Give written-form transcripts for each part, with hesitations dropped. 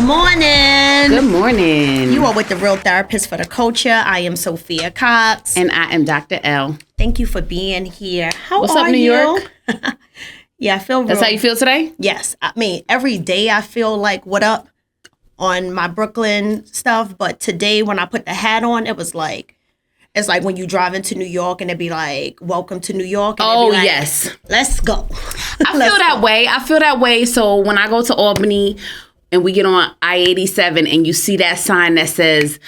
morning. Good morning. You are with the Real Therapist for the Culture. I am Sophia Cox. And I am Dr. L. Thank you for being here. What's up, New York? Yeah, I feel That's how you feel today? Yes. I mean, every day I feel like what up on my Brooklyn stuff. But today when I put the hat on, it was like, it's like when you drive into New York and it'd be like, welcome to New York. And Oh, like, yes. Let's go. I feel that way. So when I go to Albany and we get on I-87 and you see that sign that says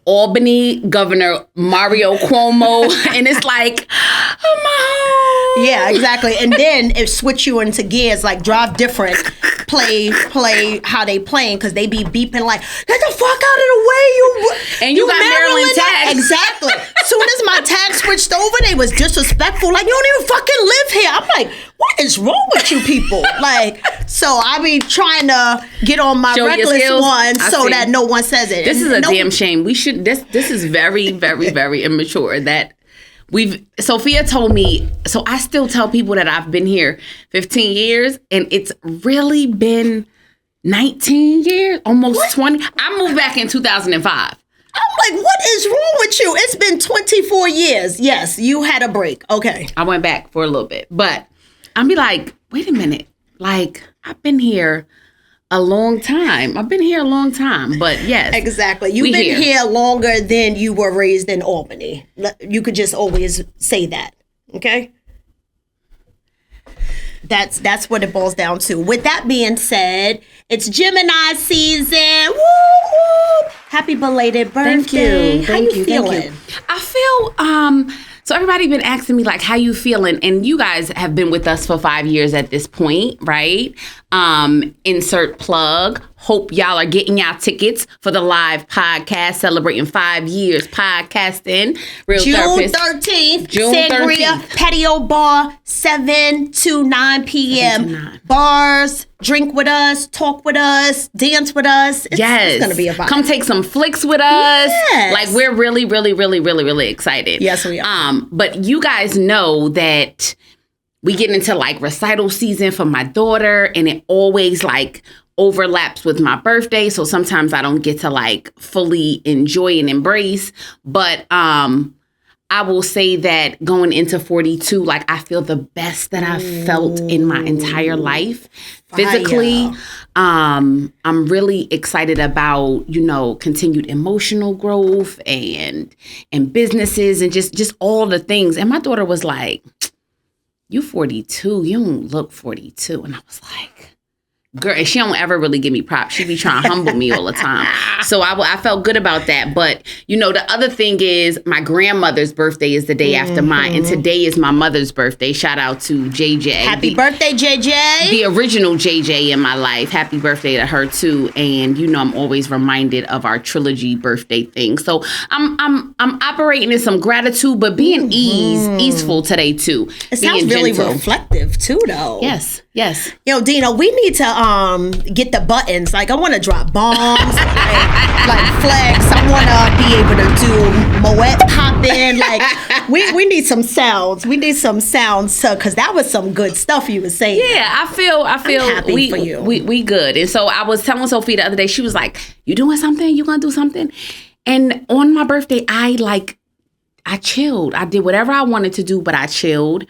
Albany Governor Mario Cuomo, and it's like, oh my. Yeah, exactly. And then it switch you into gears, like drive different, play how they playing, because they be beeping like, get the fuck out of the way, you. And you got Maryland tags. Exactly. Soon as my tag switched over, they was disrespectful. Like, you don't even fucking live here. I'm like, what is wrong with you people? Like, so I be trying to get on my reckless one so that no one says it. This is a damn shame. We should. This is very, very, very immature. That. Sophia told me, so I still tell people that I've been here 15 years, and it's really been 19 years, almost 20. I moved back in 2005. I'm like, what is wrong with you? It's been 24 years. Yes, you had a break. Okay. I went back for a little bit, but I'll be like, wait a minute. Like, I've been here a long time. But yes. Exactly. You've been here longer than you were raised in Albany. You could just always say that. Okay? That's what it boils down to. With that being said, it's Gemini season. Woo, woo. Happy belated birthday. How you feeling? I feel so everybody been asking me like how you feeling, and you guys have been with us for 5 years at this point, right? Insert plug. Hope y'all are getting y'all tickets for the live podcast celebrating 5 years podcasting. Real June Therapist. 13th, June Sangria 13th. Patio Bar, 7 to 9 p.m. 7 to 9. Bars, drink with us, talk with us, dance with us. It's going to be a vibe. Come take some flicks with us. Yes. Like, we're really, really, really, really, really excited. Yes, we are. But you guys know that we get into like recital season for my daughter, and it always like overlaps with my birthday. So sometimes I don't get to like fully enjoy and embrace. But I will say that going into 42, like I feel the best that I've felt in my entire life. Physically, I'm really excited about, continued emotional growth and businesses and just all the things. And my daughter was like, you 42, you don't look 42. And I was like, girl, and she don't ever really give me props. She be trying to humble me all the time. So I felt good about that. But, the other thing is my grandmother's birthday is the day after mine. And today is my mother's birthday. Shout out to JJ. Happy birthday, JJ. The original JJ in my life. Happy birthday to her, too. And, I'm always reminded of our trilogy birthday thing. So I'm operating in some gratitude, but being easeful today, too. It sounds really reflective, too, though. Yes. Yo, Dina, we need to get the buttons. Like, I want to drop bombs, like flex. I want to be able to do Moet popping. Like, we need some sounds. We need some sounds, because that was some good stuff you were saying. Yeah, I feel I'm happy for you. We good. And so I was telling Sophia the other day, she was like, you doing something? You gonna do something? And on my birthday, I chilled. I did whatever I wanted to do, but I chilled.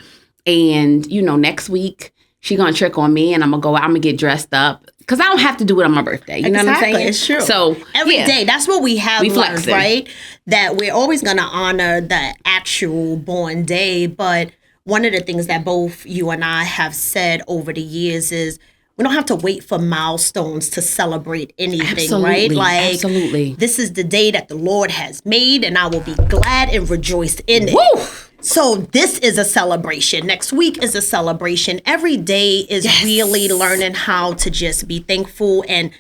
And, next week, she gonna trick on me, and I'm gonna get dressed up, because I don't have to do it on my birthday. You know what I'm saying? It's true. So every day, that's what we have learned, right? That we're always gonna honor the actual born day. But one of the things that both you and I have said over the years is we don't have to wait for milestones to celebrate anything, right? Like, absolutely. This is the day that the Lord has made, and I will be glad and rejoice in it. Woo! So this is a celebration. Next week is a celebration. Every day is really learning how to just be thankful. And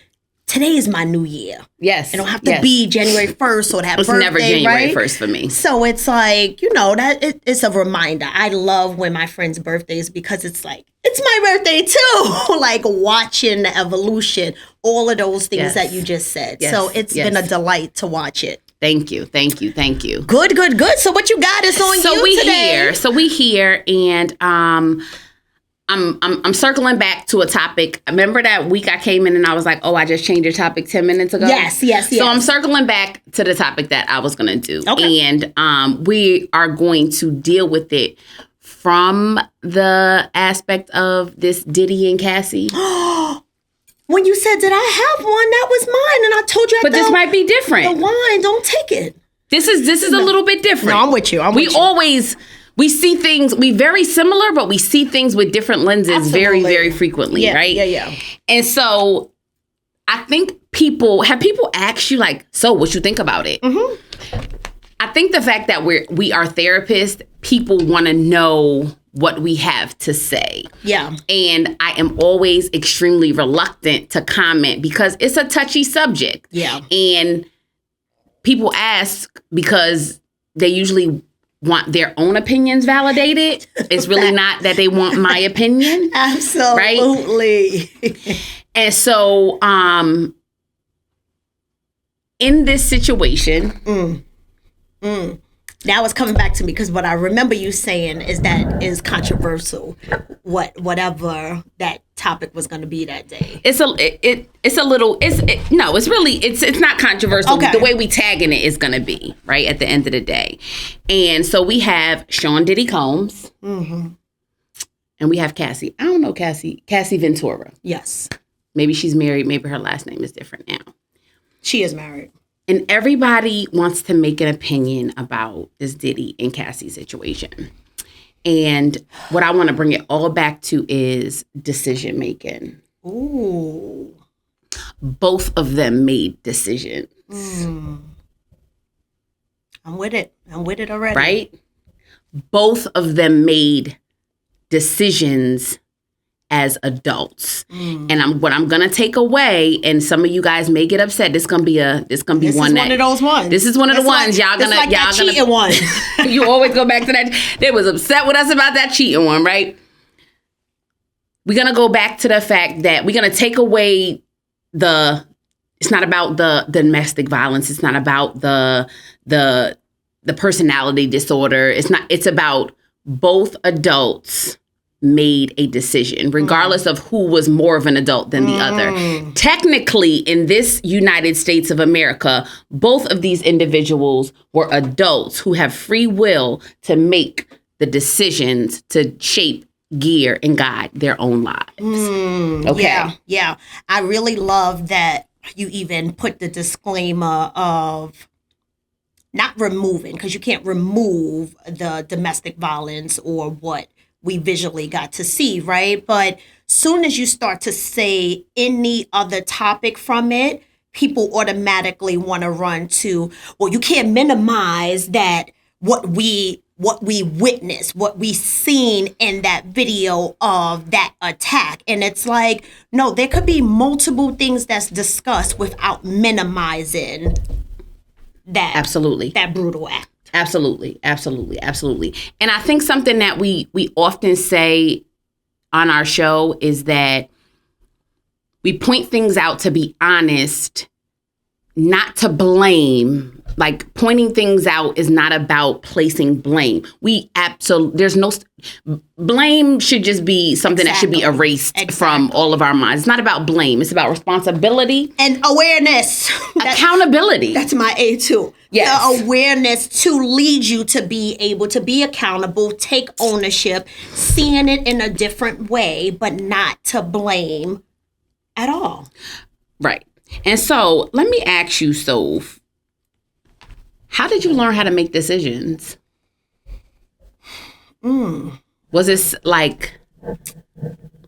today is my new year. Yes. It don't have to be January 1st or that birthday, never January right? 1st for me. So it's like, that it's a reminder. I love when my friends' birthdays, because it's like, it's my birthday too. Like watching the evolution, all of those things that you just said. Yes. So it's been a delight to watch it. Thank you. Good. So what you got is on you today. So we here, and I'm circling back to a topic. Remember that week I came in and I was like, oh, I just changed your topic 10 minutes ago? Yes. So I'm circling back to the topic that I was going to do. Okay. And we are going to deal with it from the aspect of this Diddy and Cassie. When you said, did I have one? That was mine. And I told you But this might be different. The wine, don't take it. This is a little bit different. No, I'm with you. We see things, we very similar, but we see things with different lenses. Absolutely. Very, very frequently, right? Yeah. And so I think people ask you like, so what you think about it? Mm-hmm. I think the fact that we are therapists, people want to know what we have to say. Yeah. And I am always extremely reluctant to comment because it's a touchy subject. Yeah. And people ask because they usually want their own opinions validated. It's really not that they want my opinion. Absolutely. Right? And so in this situation... Now it's coming back to me because what I remember you saying is that is controversial. Whatever that topic was going to be that day. It's not controversial. Okay. The way we tagging it is going to be right at the end of the day. And so we have Sean Diddy Combs, and we have Cassie. I don't know Cassie Ventura. Yes, maybe she's married. Maybe her last name is different now. She is married. And everybody wants to make an opinion about this Diddy and Cassie situation. And what I want to bring it all back to is decision making. Ooh. Both of them made decisions. I'm with it already. Right? Both of them made decisions as adults. And what I'm gonna take away, and some of you guys may get upset. This is one of those ones. This is one of the ones y'all gonna cheating one. You always go back to that. They was upset with us about that cheating one, right? We're gonna go back to the fact that we're gonna take away it's not about the domestic violence. It's not about the personality disorder. It's about both adults made a decision, regardless of who was more of an adult than the other. Technically, in this United States of America, both of these individuals were adults who have free will to make the decisions to shape, gear, and guide their own lives. Okay. Yeah. I really love that you even put the disclaimer of not removing, because you can't remove the domestic violence or what we visually got to see, right? But soon as you start to say any other topic from it, people automatically want to run to, well, you can't minimize that what we witnessed, what we seen in that video of that attack. And it's like, no, there could be multiple things that's discussed without minimizing that. Absolutely. That brutal act. Absolutely. And I think something that we often say on our show is that we point things out to be honest, not to blame. Like, pointing things out is not about placing blame. Blame should just be something that should be erased from all of our minds. It's not about blame. It's about responsibility. And awareness. Accountability. That's my A too. Yes. The awareness to lead you to be able to be accountable, take ownership, seeing it in a different way, but not to blame at all. Right. And so let me ask you, Soph, how did you learn how to make decisions? Was this like,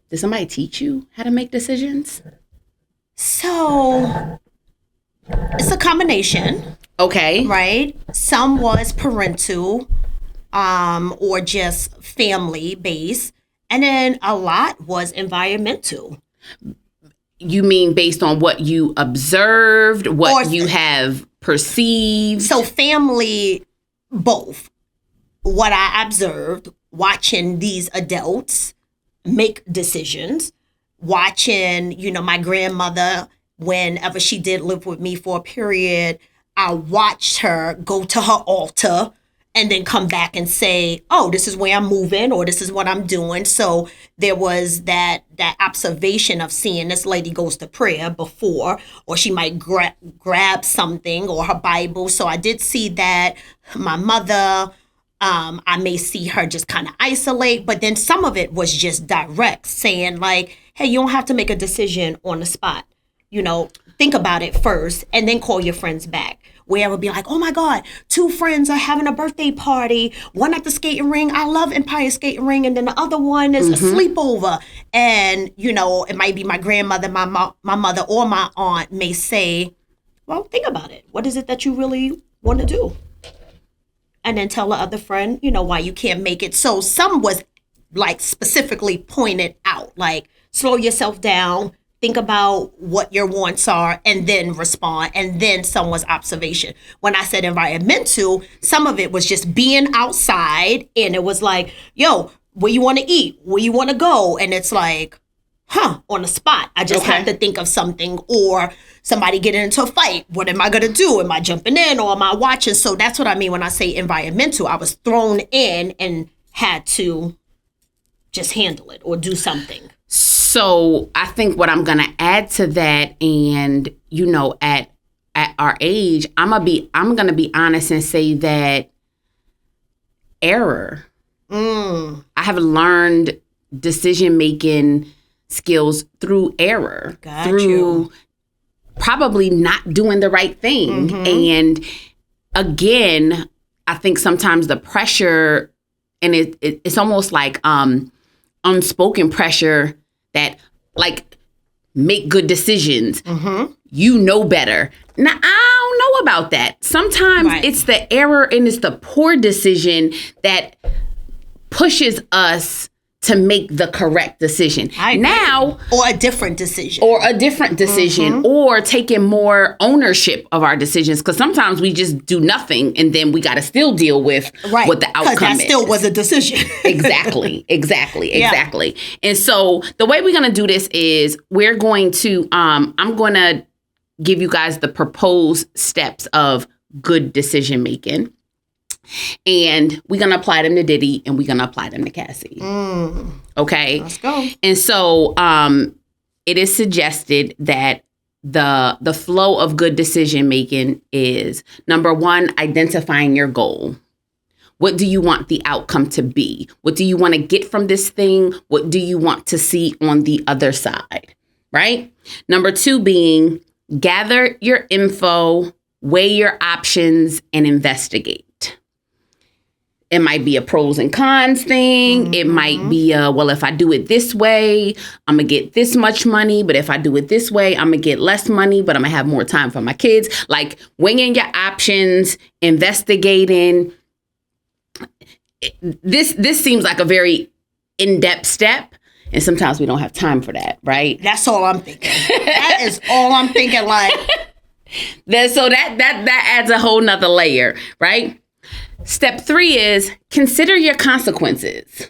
did somebody teach you how to make decisions? So it's a combination. Okay. Right? Some was parental, or just family based. And then a lot was environmental. You mean based on what you observed, what you have perceived? So family, both. What I observed, watching these adults make decisions, watching, my grandmother, whenever she did live with me for a period, I watched her go to her altar and then come back and say, oh, this is where I'm moving or this is what I'm doing. So there was that observation of seeing this lady goes to prayer before, or she might grab something or her Bible. So I did see that. My mother, I may see her just kind of isolate, but then some of it was just direct, saying like, hey, you don't have to make a decision on the spot. Think about it first and then call your friends back. Where it would be like, oh my God, 2 friends are having a birthday party. One at the skating ring. I love Empire Skating Ring. And then the other one is a sleepover. And, it might be my grandmother, my mother, or my aunt may say, well, think about it. What is it that you really want to do? And then tell the other friend, why you can't make it. So some was like specifically pointed out, like slow yourself down. Think about what your wants are and then respond. And then some was observation. When I said environmental, some of it was just being outside. And it was like, yo, where you want to eat? Where you want to go? And it's like, on the spot. I just have to think of something. Or somebody getting into a fight. What am I going to do? Am I jumping in or am I watching? So that's what I mean when I say environmental. I was thrown in and had to just handle it or do something. So I think what I'm going to add to that, and, at our age, I'm going to be honest and say that error. I have learned decision-making skills through error, through probably not doing the right thing. And again, I think sometimes the pressure, and it's almost like unspoken pressure that like make good decisions. You know better. Now, I don't know about that. Sometimes it's the error and it's the poor decision that pushes us to make the correct decision. Now, or a different decision. Or taking more ownership of our decisions. Because sometimes we just do nothing and then we got to still deal with what the outcome is. Because that still was a decision. Exactly. And so the way we're going to do this is we're going to, I'm going to give you guys the proposed steps of good decision making. And we're going to apply them to Diddy and we're going to apply them to Cassie. Okay? Let's go. And so it is suggested that the flow of good decision making is, number 1, identifying your goal. What do you want the outcome to be? What do you want to get from this thing? What do you want to see on the other side? Right? Number 2 being gather your info, weigh your options, and investigate. It might be a pros and cons thing. It might be well, if I do it this way, I'm going to get this much money. But if I do it this way, I'm going to get less money, but I'm going to have more time for my kids. Like weighing your options, investigating. This seems like a very in-depth step. And sometimes we don't have time for that, right? That's all I'm thinking. That is all I'm thinking. Like so that adds a whole nother layer, right? Step 3 is consider your consequences.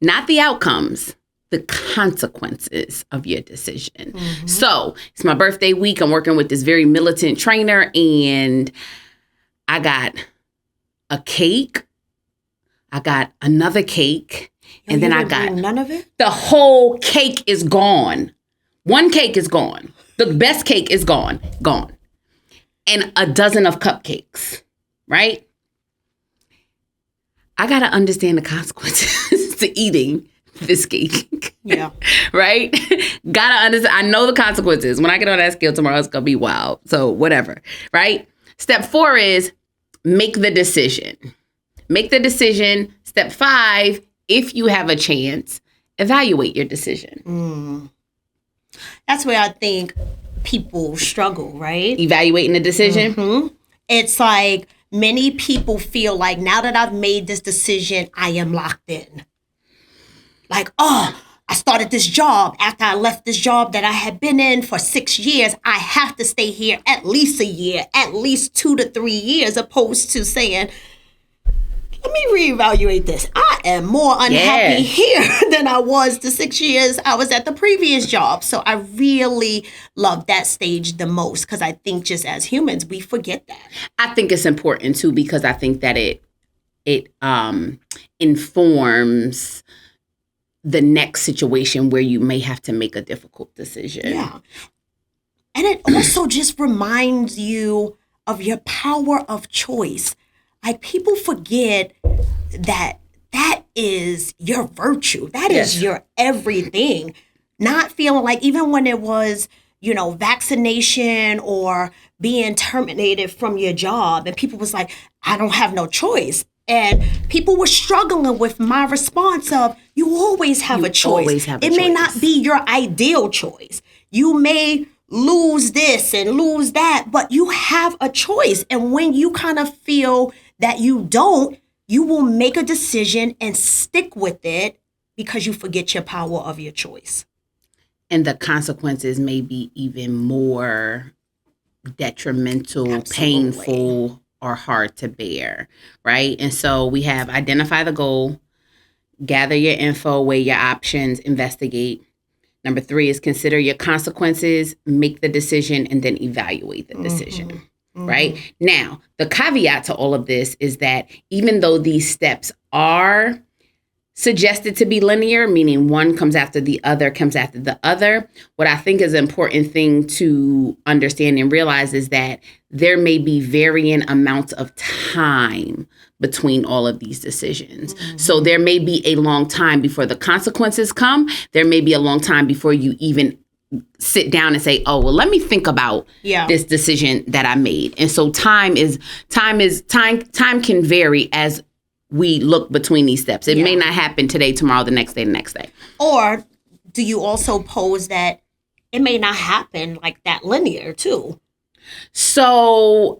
Not the outcomes, the consequences of your decision. So it's my birthday week. I'm working with this very militant trainer and I got a cake. I got another cake. And then I got none of it. The whole cake is gone. One cake is gone. The best cake is gone. And a dozen of cupcakes, right? I got to understand the consequences to eating this cake. Yeah. Right? Got to understand. I know the consequences. When I get on that scale tomorrow, it's going to be wild. So whatever, right? Step 4 is make the decision. Make the decision. Step 5, if you have a chance, evaluate your decision. That's where I think people struggle, right? Evaluating the decision. It's like many people feel like now that I've made this decision, I am locked in. Like, oh, I started this job. After I left this job that I had been in for 6 years, I have to stay here at least a year, at least 2 to 3 years, opposed to saying, let me reevaluate this. I am more unhappy here than I was the 6 years I was at the previous job. So I really love that stage the most because I think just as humans, we forget that. I think it's important too because I think that it informs the next situation where you may have to make a difficult decision. Yeah. And it also just reminds you of your power of choice. Like, people forget that is your virtue. That is your everything. Not feeling like, even when it was, vaccination or being terminated from your job, and people was like, I don't have no choice. And people were struggling with my response of, you always have a choice. It may not be your ideal choice. You may lose this and lose that, but you have a choice. And when you kind of feel that you don't, you will make a decision and stick with it because you forget your power of your choice. And the consequences may be even more detrimental, painful, or hard to bear, right? And so we have identify the goal, gather your info, weigh your options, investigate. Number 3 is consider your consequences, make the decision, and then evaluate the decision, right? Now, the caveat to all of this is that even though these steps are suggested to be linear, meaning one comes after the other, what I think is an important thing to understand and realize is that there may be varying amounts of time between all of these decisions. So there may be a long time before the consequences come. There may be a long time before you even sit down and say, oh, well, let me think about this decision that I made. And so time can vary as we look between these steps. It may not happen today, tomorrow, the next day. Or do you also pose that it may not happen like that linear too? So,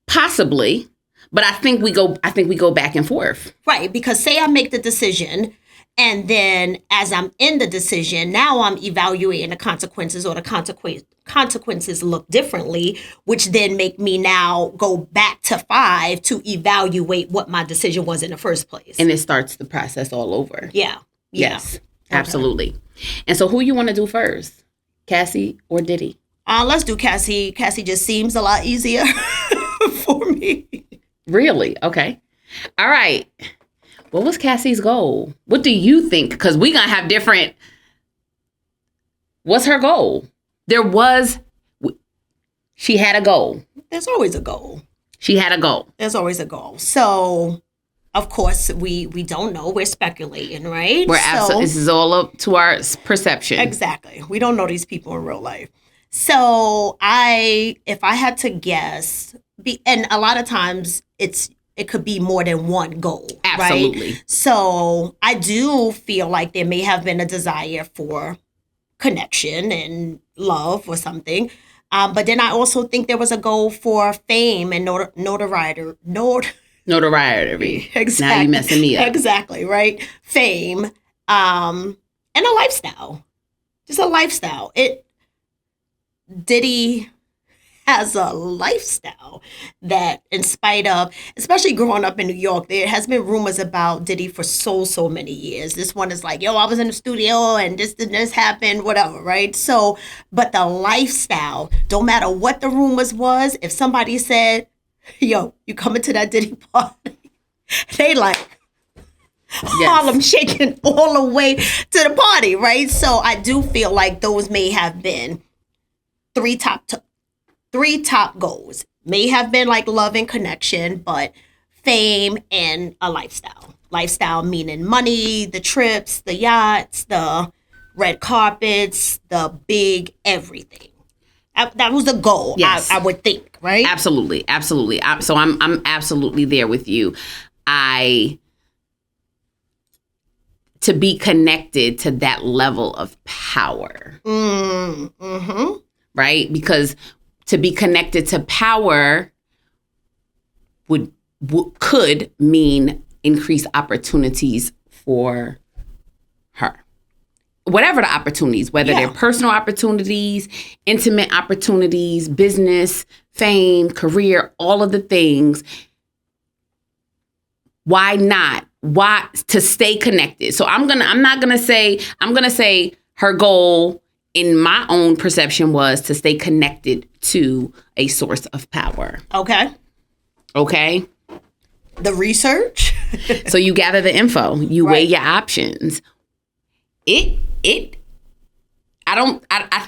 possibly, but I think we go back and forth. Right, because say I make the decision, and then as I'm in the decision, now I'm evaluating the consequences, or the consequences look differently, which then make me now go back to 5 to evaluate what my decision was in the first place. And it starts the process all over. Yeah. Yes, absolutely. And so who you want to do first, Cassie or Diddy? Let's do Cassie. Cassie just seems a lot easier for me. Really? Okay. All right. What was Cassie's goal? What do you think? Because we're going to have different. What's her goal? She had a goal. There's always a goal. She had a goal. There's always a goal. So, of course, we don't know. We're speculating, right? This is all up to our perception. Exactly. We don't know these people in real life. So if I had to guess, and a lot of times it could be more than one goal. Absolutely. Right? So I do feel like there may have been a desire for connection and love or something. But then I also think there was a goal for fame and notoriety. Notoriety. Exactly. Now you're messing me up. Exactly, right? Fame. And a lifestyle. Just a lifestyle. Diddy has a lifestyle that, in spite of, especially growing up in New York, there has been rumors about Diddy for so many years. This one is like, yo, I was in the studio and this happened, whatever, right? So, but the lifestyle, don't matter what the rumors was, if somebody said, yo, you coming to that Diddy party, they like, Harlem shaking all the way to the party, right? So I do feel like those may have been three top goals. May have been like love and connection, but fame and a lifestyle. Lifestyle meaning money, the trips, the yachts, the red carpets, the big everything. That was the goal, yes. I would think, right? Absolutely. So I'm absolutely there with you. To be connected to that level of power. Mm-hmm. Right? Because to be connected to power could mean increased opportunities for her. whatever the opportunities, whether they're personal opportunities, intimate opportunities, business, fame, career, all of the things. Why not? Why to stay connected? So I'm gonna say her goal in my own perception was to stay connected to a source of power. Okay. The research. So you gather the info, you weigh your options. I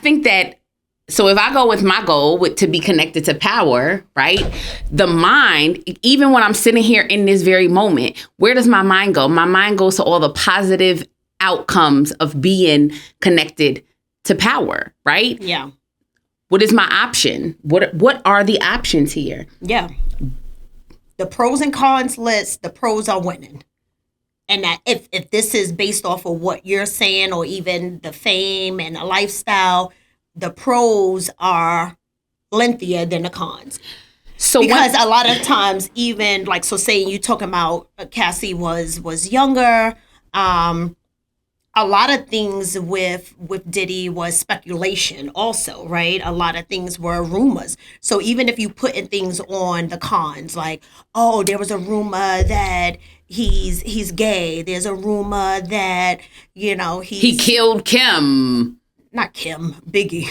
think that, so if I go with my goal to be connected to power, right? The mind, even when I'm sitting here in this very moment, where does my mind go? My mind goes to all the positive outcomes of being connected to power, right? Yeah. What is my option? What are the options here? Yeah. The pros and cons list, the pros are winning. And that if this is based off of what you're saying, or even the fame and the lifestyle, the pros are lengthier than the cons. So because a lot of times, even like, so saying you talking about Cassie was younger, a lot of things with Diddy was speculation also, right? A lot of things were rumors. So even if you put in things on the cons, like, oh, there was a rumor that he's gay. There's a rumor that, he killed Kim. Not Kim, Biggie.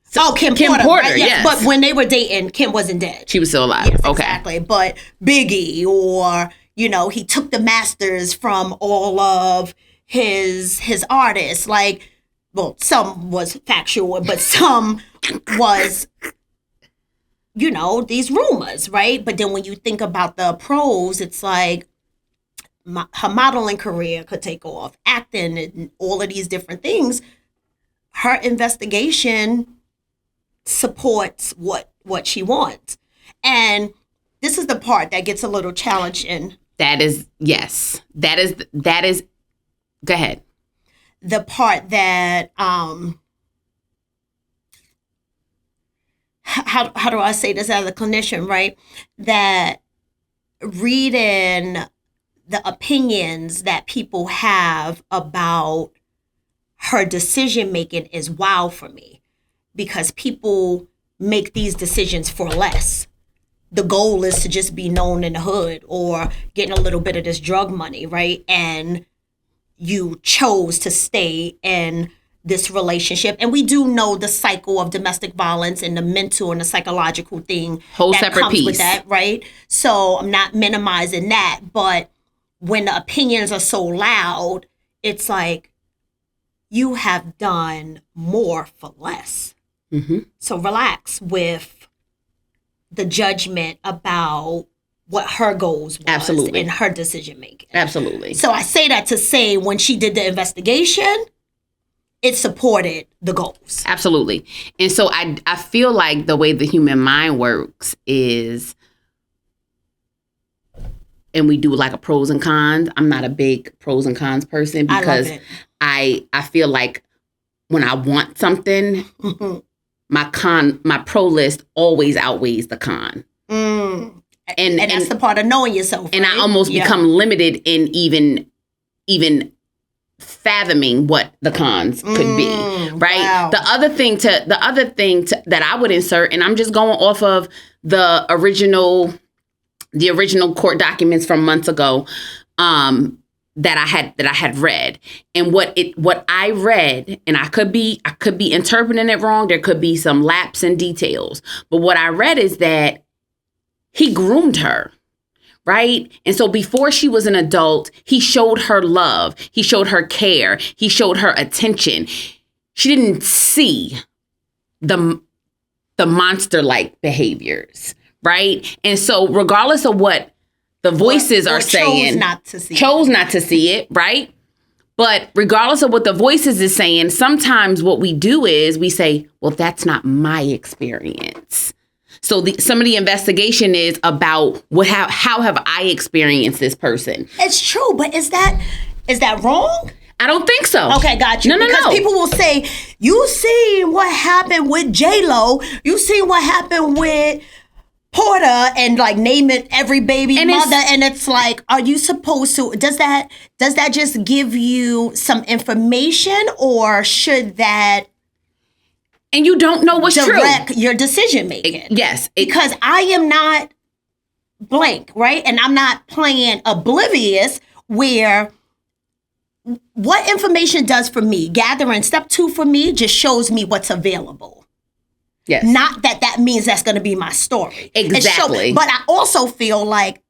So, Kim Porter, right? Yes. But when they were dating, Kim wasn't dead. She was still alive. Yes, okay. Exactly. But Biggie, or, he took the masters from all of his artists. Like, well, some was factual, but some was, these rumors, right? But then when you think about the pros, it's like her modeling career could take off, acting, and all of these different things. Her investigation supports what she wants. And this is the part that gets a little challenging. That is, go ahead. The part that, how do I say this as a clinician, right? That reading the opinions that people have about her decision making is wow for me, because people make these decisions for less. The goal is to just be known in the hood or getting a little bit of this drug money, right? And you chose to stay in this relationship. And we do know the cycle of domestic violence and the mental and the psychological thing whole that separate comes piece with that, right? So I'm not minimizing that, but when the opinions are so loud, it's like, you have done more for less. Mm-hmm. So relax with the judgment about what her goals was. Absolutely. In her decision making. Absolutely. So I say that to say, when she did the investigation, it supported the goals. Absolutely. And so I feel like the way the human mind works is, and we do like a pros and cons. I'm not a big pros and cons person, because I feel like when I want something, my pro list always outweighs the con. And that's the part of knowing yourself. And right? I almost become limited in even fathoming what the cons could be. Right. Wow. The other thing that I would insert, and I'm just going off of the original court documents from months ago, that I had read, and what I read, and I could be interpreting it wrong. There could be some lapse in details, but what I read is that he groomed her, right? And so before she was an adult, he showed her love, he showed her care, he showed her attention. She didn't see the monster-like behaviors, right? And so regardless of what the voices are saying, chose not to see it, right? But regardless of what the voices is saying, sometimes what we do is we say, well, that's not my experience. So some of the investigation is about how have I experienced this person? It's true, but is that wrong? I don't think so. Okay, got you. No. Because people will say, you seen what happened with J-Lo. You seen what happened with Porter and like name it every baby and mother, and it's like, are you supposed to? Does that just give you some information, or should that? And you don't know what's direct true. Your decision making. Yes, because I am not blank, right, and I'm not playing oblivious. Where what information does for me, gathering step 2 for me just shows me what's available. Yes. Not that means that's going to be my story. Exactly. But I also feel like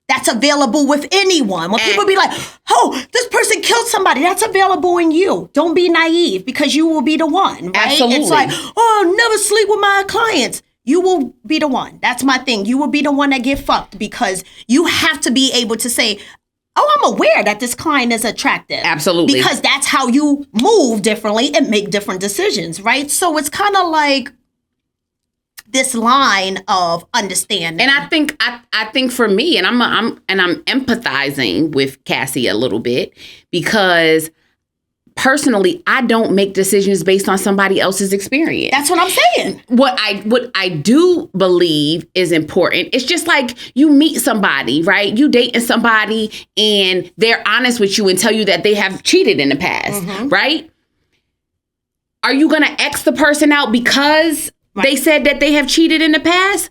that's available with anyone. When people be like, oh, this person killed somebody, that's available in you. Don't be naive, because you will be the one, right? Absolutely. It's like, oh, never sleep with my clients. You will be the one. That's my thing. You will be the one that get fucked, because you have to be able to say, oh, I'm aware that this client is attractive. Absolutely. Because that's how you move differently and make different decisions, right? So it's kind of like this line of understanding. And I think for me, and I'm empathizing with Cassie a little bit, because personally, I don't make decisions based on somebody else's experience. That's what I'm saying. What I do believe is important. It's just like you meet somebody, right? You dating somebody and they're honest with you and tell you that they have cheated in the past, right? Are you going to X the person out because they said that they have cheated in the past?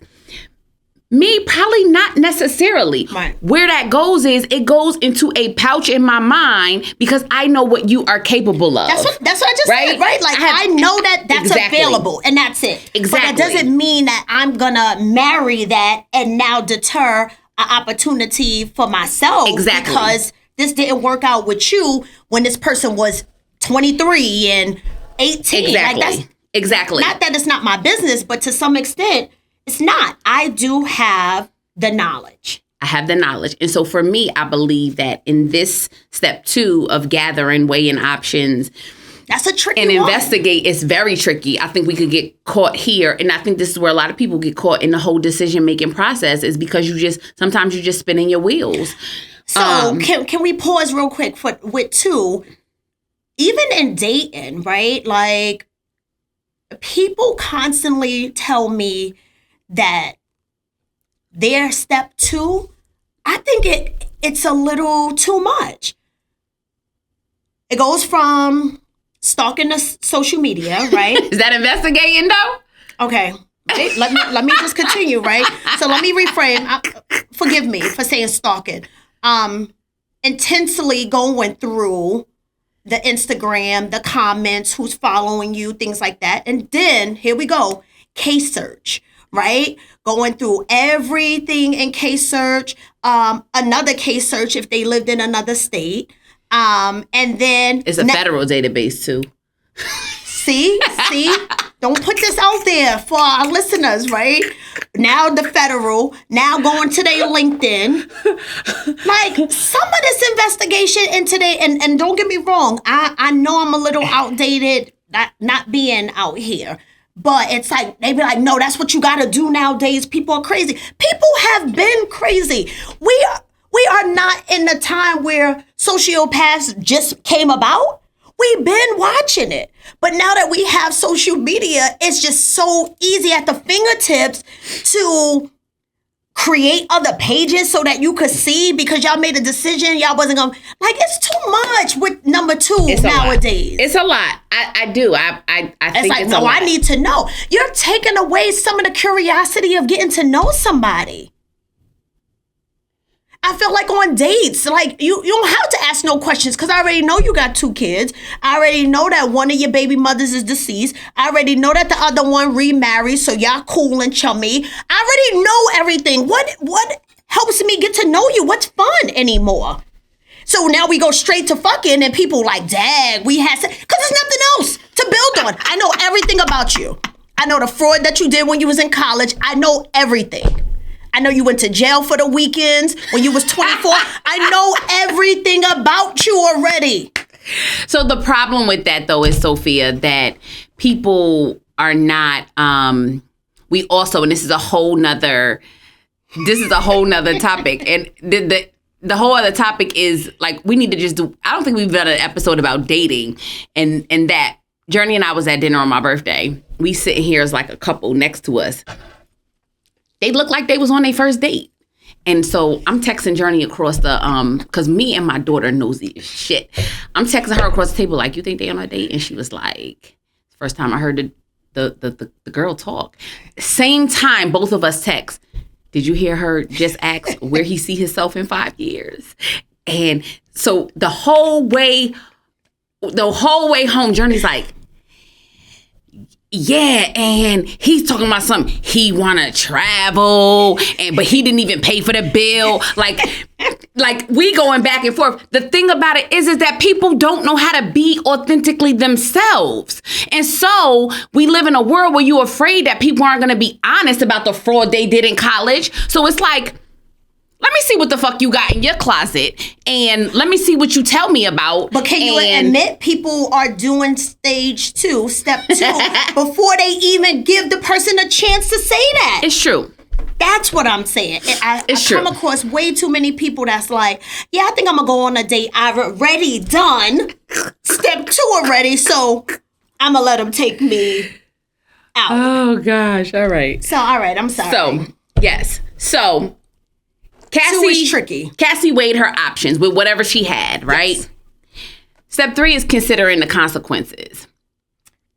Me, probably not necessarily. Right. Where that goes is it goes into a pouch in my mind, because I know what you are capable of. That's what I just said, right? Like, I know that's available, and that's it. Exactly. But that doesn't mean that I'm gonna marry that and now deter an opportunity for myself. Exactly. Because this didn't work out with you when this person was 23 and 18. Exactly. Like, exactly. Not that it's not my business, but to some extent, it's not. I do have the knowledge. I have the knowledge. And so for me, I believe that in this step 2 of gathering, weighing options, that's a tricky and one. Investigate, it's very tricky. I think we could get caught here. And I think this is where a lot of people get caught in the whole decision-making process, is because sometimes you just spinning your wheels. So can we pause real quick with 2? Even in dating, right? Like, people constantly tell me that their step 2, I think it's a little too much. It goes from stalking the social media, right? Is that investigating though? Okay. Right? Let me just continue, right? So let me reframe. Forgive me for saying stalking. Intensely going through the Instagram, the comments, who's following you, things like that. And then, here we go, case search, right? Going through everything in case search, another case search if they lived in another state. And then... It's a federal database, too. See? Don't put this out there for our listeners, right? Now the federal, now going to their LinkedIn. Like, some of this investigation into and don't get me wrong, I know I'm a little outdated, not being out here. But it's like, they be like, no, that's what you got to do nowadays. People are crazy. People have been crazy. We are not in the time where sociopaths just came about. We've been watching it. But now that we have social media, it's just so easy at the fingertips to create other pages so that you could see, because y'all made a decision. Y'all wasn't going to, like, it's too much with number 2 nowadays. It's a lot. I do. I think it's a lot. I need to know. You're taking away some of the curiosity of getting to know somebody. I feel like on dates, like, you don't have to ask no questions, because I already know you got 2 kids. I already know that one of your baby mothers is deceased. I already know that the other one remarried, so y'all cool and chummy. I already know everything. What helps me get to know you? What's fun anymore? So now we go straight to fucking, and people like, dang, we had because there's nothing else to build on. I know everything about you. I know the fraud that you did when you was in college. I know everything. I know you went to jail for the weekends when you was 24. I know everything about you already. So the problem with that, though, is, Sophia, that people are not, we also, and this is a whole nother topic. And the whole other topic is, like, we need to just do, I don't think we've done an episode about dating, and that Journey and I was at dinner on my birthday. We sitting here as like a couple next to us. they looked like they was on their first date. And so I'm texting Journey across the, because me and my daughter nosy as shit. I'm texting her across the table like, you think they on a date? And she was like, first time I heard the girl talk. Same time, both of us text. Did you hear her just ask where he see himself in 5 years? And so the whole way home, Journey's like, yeah, and he's talking about something. He want to travel, but he didn't even pay for the bill. Like we going back and forth. The thing about it is that people don't know how to be authentically themselves. And so we live in a world where you're afraid that people aren't going to be honest about the fraud they did in college. So it's like, let me see what the fuck you got in your closet, and let me see what you tell me about. But can you admit people are doing stage 2, step 2, before they even give the person a chance to say that? It's true. That's what I'm saying. I true. come across way too many people that's like, yeah, I think I'm going to go on a date. I've already done step 2 already, so I'm going to let them take me out. Oh, gosh. All right. So, all right. I'm sorry. So, yes. So, Cassie is tricky. Cassie weighed her options with whatever she had, right? Yes. Step 3 is considering the consequences.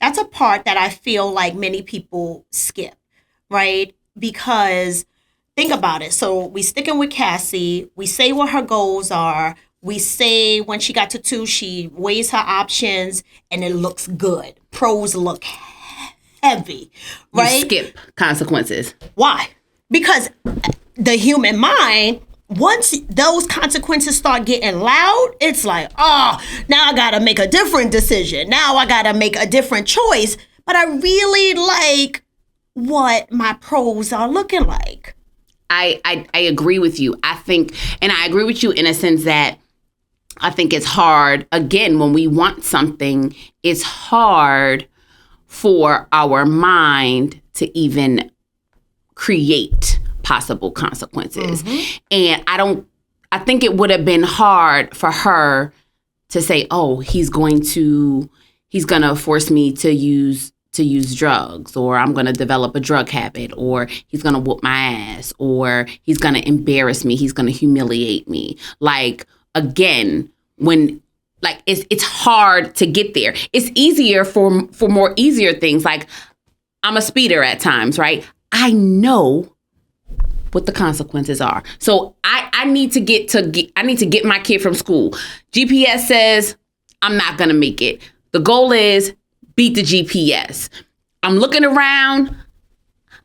That's a part that I feel like many people skip, right? Because think about it. So we sticking with Cassie. We say what her goals are. We say when she got to 2, she weighs her options and it looks good. Pros look heavy, right? You skip consequences. Why? Because the human mind, once those consequences start getting loud, it's like, oh, now I got to make a different decision. Now I got to make a different choice. But I really like what my pros are looking like. I agree with you. I think, and I agree with you in a sense that I think it's hard. Again, when we want something, it's hard for our mind to even create possible consequences. Mm-hmm. And I think it would have been hard for her to say, oh, he's going to force me to use drugs, or I'm going to develop a drug habit, or he's going to whoop my ass, or he's going to embarrass me. He's going to humiliate me. Like, again, when like it's hard to get there. It's easier for more easier things. Like, I'm a speeder at times, right? I know what the consequences are. So I need to get my kid from school. GPS says I'm not going to make it. The goal is beat the GPS. I'm looking around.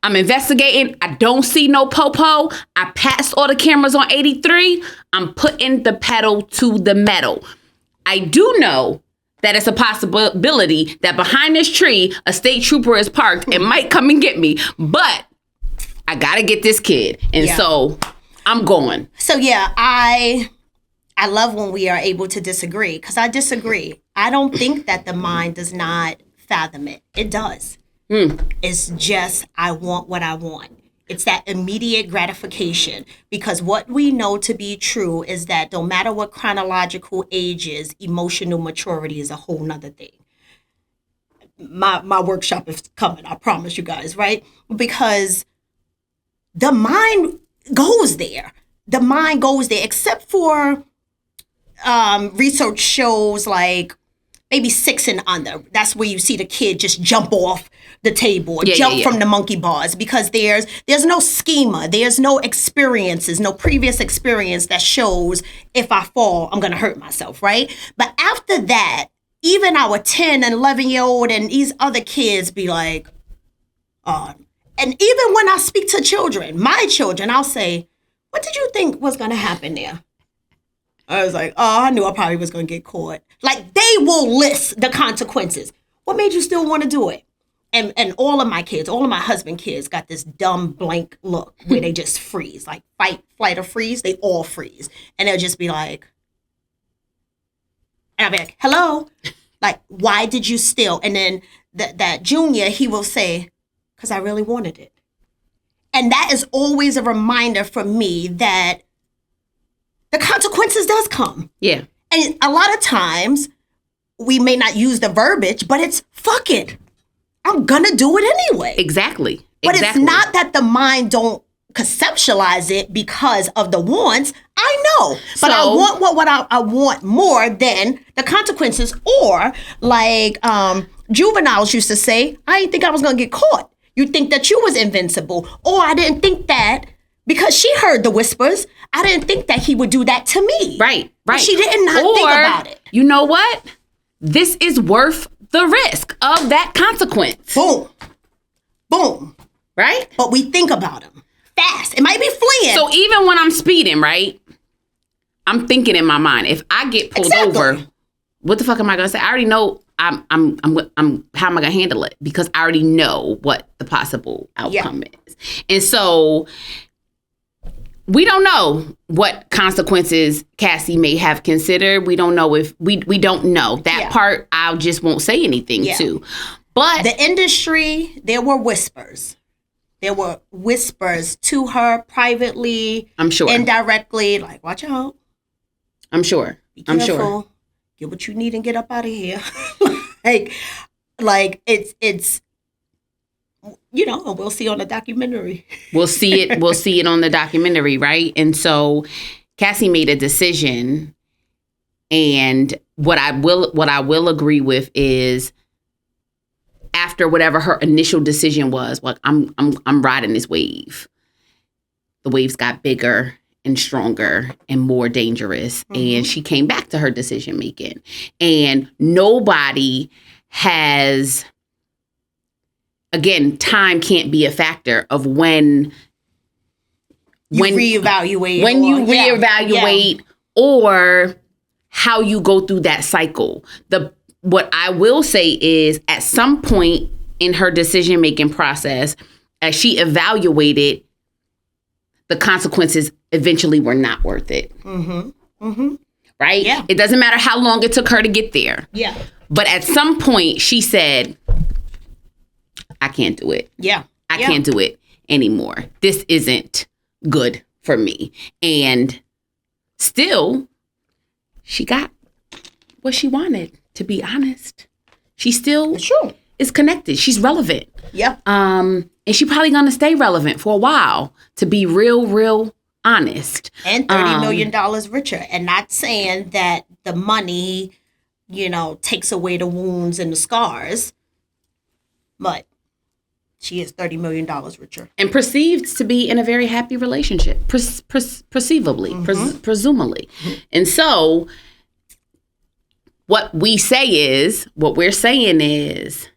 I'm investigating. I don't see no popo. I passed all the cameras on 83. I'm putting the pedal to the metal. I do know that it's a possibility that behind this tree, a state trooper is parked and might come and get me. But I got to get this kid. And so I'm going. So, yeah, I love when we are able to disagree, because I disagree. I don't think that the mind does not fathom it. It does. It's just, I want what I want. It's that immediate gratification, because what we know to be true is that no matter what chronological age is, emotional maturity is a whole nother thing. My workshop is coming, I promise you guys, right? Because the mind goes there. The mind goes there, except for research shows like maybe 6 and under. That's where you see the kid just jump off the table, jump from the monkey bars, because there's no schema, there's no experiences, no previous experience that shows if I fall, I'm going to hurt myself, right? But after that, even our 10 and 11-year-old and these other kids be like, and even when I speak to children, my children, I'll say, what did you think was going to happen there? I was like, oh, I knew I probably was going to get caught. Like, they will list the consequences. What made you still want to do it? And all of my kids, all of my husband kids got this dumb blank look where they just freeze. Like, fight, flight, or freeze. They all freeze. And they'll just be like, and I'll be like, hello? Like, why did you steal? And then that junior, he will say, because I really wanted it. And that is always a reminder for me that the consequences does come. Yeah. And a lot of times we may not use the verbiage, but it's fuck it. I'm gonna do it anyway. Exactly. But it's not that the mind don't conceptualize it because of the wants, I know. But I want what I want more than the consequences. Or like juveniles used to say, I didn't think I was going to get caught. You think that you was invincible. Or I didn't think that because she heard the whispers, I didn't think that he would do that to me. Right. But she did not think about it. You know what? This is worth the risk of that consequence. Boom. Boom. Right? But we think about them fast. It might be fleeing. So even when I'm speeding, right? I'm thinking in my mind, if I get pulled over, what the fuck am I gonna say? I already know I'm how am I gonna handle it? Because I already know what the possible outcome is. And so we don't know what consequences Cassie may have considered. We don't know if we don't know. That part I just won't say anything to. But the industry, there were whispers. There were whispers to her privately. I'm sure. Indirectly, like, watch out. I'm sure. Be careful. I'm sure. Get what you need and get up out of here. like it's you know, and we'll see on the documentary. We'll see it on the documentary, right? And so Cassie made a decision, and what I will agree with is after whatever her initial decision was, like I'm riding this wave. The waves got bigger and stronger and more dangerous, and she came back to her decision making. And nobody has. Again, time can't be a factor of when you reevaluate. When you reevaluate or how you go through that cycle. What I will say is at some point in her decision-making process, as she evaluated, the consequences eventually were not worth it. Right? Yeah. It doesn't matter how long it took her to get there. Yeah. But at some point, she said, I can't do it. Yeah. I can't do it anymore. This isn't good for me. And still, she got what she wanted, to be honest. She still is connected. She's relevant. Yeah. And she probably going to stay relevant for a while, to be real honest. And $30 million richer. And not saying that the money, you know, takes away the wounds and the scars. But she is $30 million richer. And perceived to be in a very happy relationship, presumably. And so what we're saying is,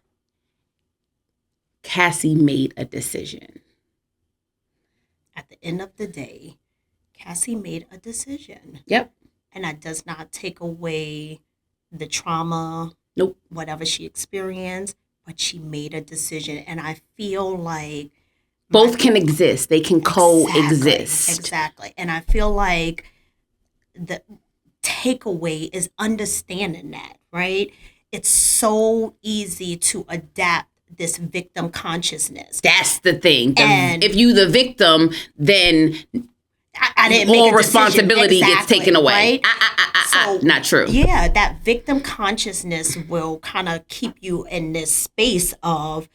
Cassie made a decision. At the end of the day, Cassie made a decision. Yep. And that does not take away the trauma, whatever she experienced. But she made a decision, and I feel like both can exist. They can coexist. Exactly. And I feel like the takeaway is understanding that, right? It's so easy to adapt this victim consciousness. That's the thing. And if you the victim, then I didn't make all responsibility gets taken away. Right? Not true. Yeah, that victim consciousness will kind of keep you in this space of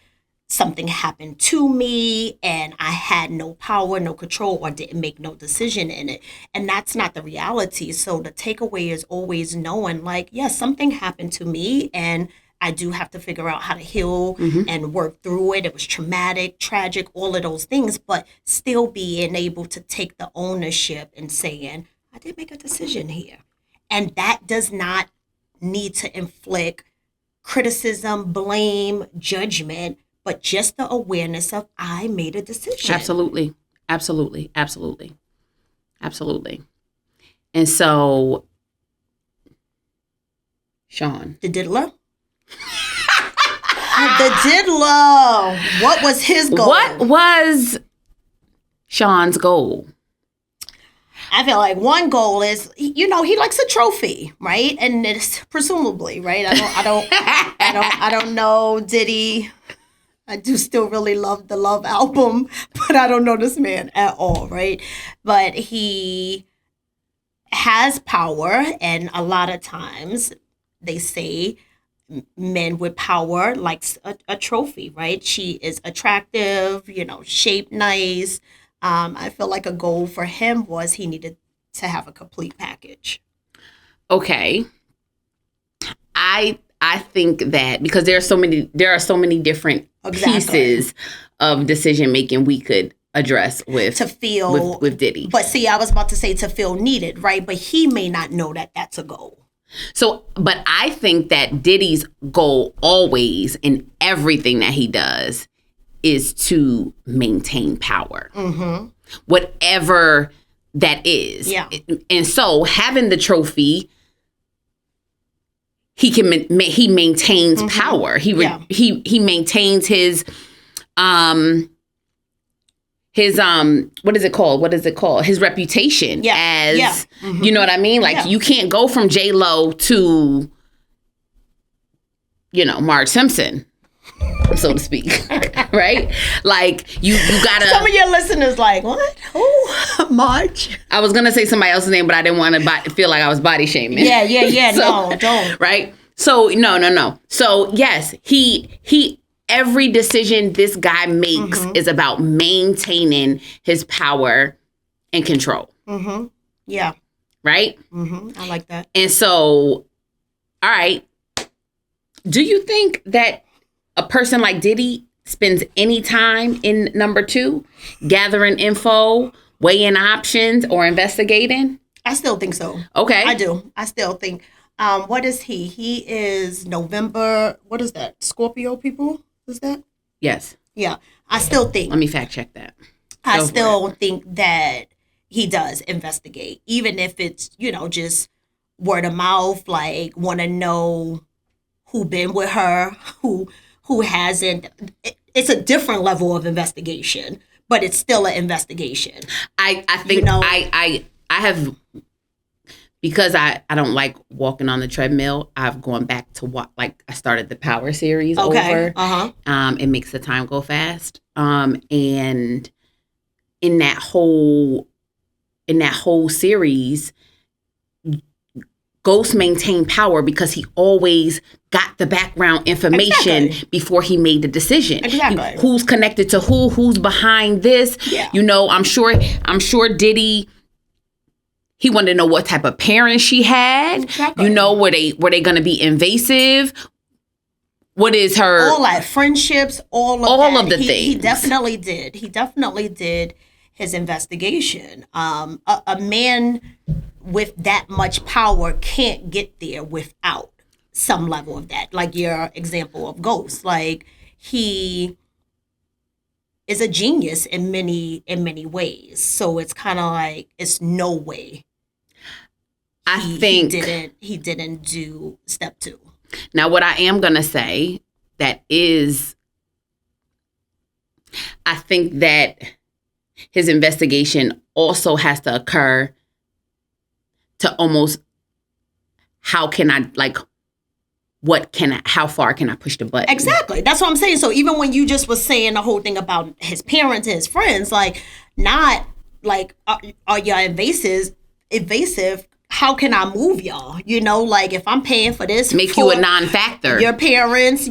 something happened to me and I had no power, no control, or didn't make no decision in it. And that's not the reality. So the takeaway is always knowing, like, yes, something happened to me and I do have to figure out how to heal and work through it. It was traumatic, tragic, all of those things, but still being able to take the ownership and saying, I did make a decision here. And that does not need to inflict criticism, blame, judgment, but just the awareness of I made a decision. Absolutely. And so, Sean. The diddler? The diddler. What was his goal? What was Sean's goal? I feel like one goal is, you know, he likes a trophy, right? And it's presumably, right? I don't know Diddy. I do still really love the Love album, but I don't know this man at all, right? But he has power, and a lot of times they say men with power likes a trophy, right? She is attractive, you know, shaped nice, I feel like a goal for him was he needed to have a complete package. Okay. I think that because there are so many different pieces of decision making we could address with Diddy. But see, I was about to say to feel needed, right? But he may not know that that's a goal. So, but I think that Diddy's goal always in everything that he does is to maintain power. Mm-hmm. Whatever that is. Yeah. And so having the trophy, he maintains mm-hmm. power. He maintains his what is it called? His reputation as mm-hmm. you know what I mean? Like you can't go from J-Lo to Marge Simpson, so to speak. Right? Like you gotta. Some of your listeners like, what? Who? Marge? I was gonna say somebody else's name, but I didn't want to feel like I was body shaming. Yeah. So, no, don't. Right? So no. So yes, he every decision this guy makes mm-hmm. is about maintaining his power and control. Mm-hmm. Yeah. Right? Mm-hmm. I like that. And so, all right. Do you think that a person like Diddy spends any time in number 2, gathering info, weighing options, or investigating? I still think so. Okay. I do. I still think. What is he? He is November. What is that? Scorpio people? Is that? Yes. Yeah. I still think. Let me fact check that. I still think that he does investigate, even if it's, just word of mouth, like want to know who been with her, who hasn't. It's a different level of investigation, but it's still an investigation. I think I have, because I don't like walking on the treadmill, I've gone back to I started the Power series over. Uh-huh. It makes the time go fast. And in that whole series, Ghost maintained power because he always got the background information before he made the decision. Exactly. Who's connected to who's behind this. Yeah. I'm sure Diddy, he wanted to know what type of parents she had. Exactly. Were they going to be invasive? What is her... All that, friendships, all of the things. He definitely did. He definitely did his investigation. A man with that much power can't get there without some level of that. Like your example of Ghost. Like he is a genius in many ways. So it's kind of like it's no way. He didn't do step 2. Now, what I am going to say I think that his investigation also has to occur to almost how far can I push the button? Exactly. That's what I'm saying. So even when you just was saying the whole thing about his parents and his friends, like not like are y'all invasive? How can I move y'all? Like if I'm paying for this, make you a non-factor. Your parents,